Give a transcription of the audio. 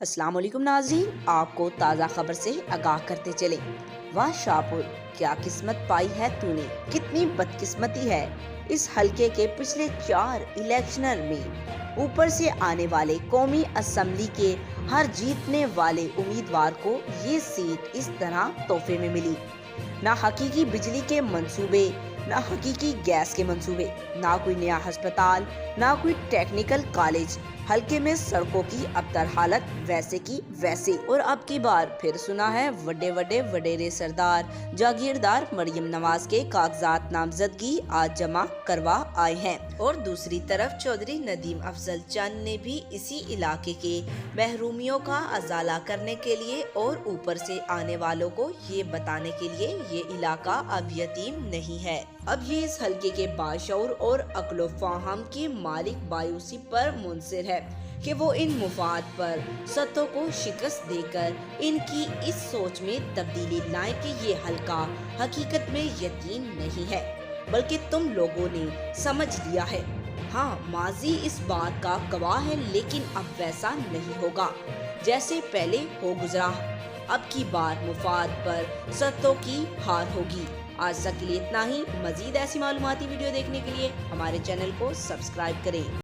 السلام علیکم ناظرین، آپ کو تازہ خبر سے آگاہ کرتے چلیں۔ واہ شاہپور، کیا قسمت پائی ہے تو نے، کتنی بدقسمتی ہے۔ اس حلقے کے پچھلے 4 الیکشنر میں اوپر سے آنے والے قومی اسمبلی کے ہر جیتنے والے امیدوار کو یہ سیٹ اس طرح تحفے میں ملی۔ نہ حقیقی بجلی کے منصوبے، نہ حقیقی گیس کے منصوبے، نہ کوئی نیا ہسپتال، نہ کوئی ٹیکنیکل کالج۔ حلقے میں سڑکوں کی ابتر حالت ویسے کی ویسے۔ اور اب کی بار پھر سنا ہے وڈیرے سردار جاگیردار مریم نواز کے کاغذات نامزدگی آج جمع کروا آئے ہیں۔ اور دوسری طرف چودھری ندیم افضل چند نے بھی اسی علاقے کے محرومیوں کا ازالہ کرنے کے لیے اور اوپر سے آنے والوں کو یہ بتانے کے لیے یہ علاقہ اب یتیم نہیں ہے۔ اب یہ اس حلقے کے باشعور اور عقل و فہم کے مالک بایوسی پر منحصر ہے کہ وہ ان مفاد پر ستوں کو شکست دے کر ان کی اس سوچ میں تبدیلی لائیں کہ یہ حلقہ حقیقت میں یتیم نہیں ہے بلکہ تم لوگوں نے سمجھ لیا ہے۔ ہاں، ماضی اس بات کا گواہ ہے، لیکن اب ویسا نہیں ہوگا جیسے پہلے ہو گزرا۔ اب کی بار مفاد پر ستوں کی ہار ہوگی۔ آج تک کے لیے اتنا ہی۔ مزید ایسی معلوماتی ویڈیو دیکھنے کے لیے ہمارے چینل کو سبسکرائب کریں۔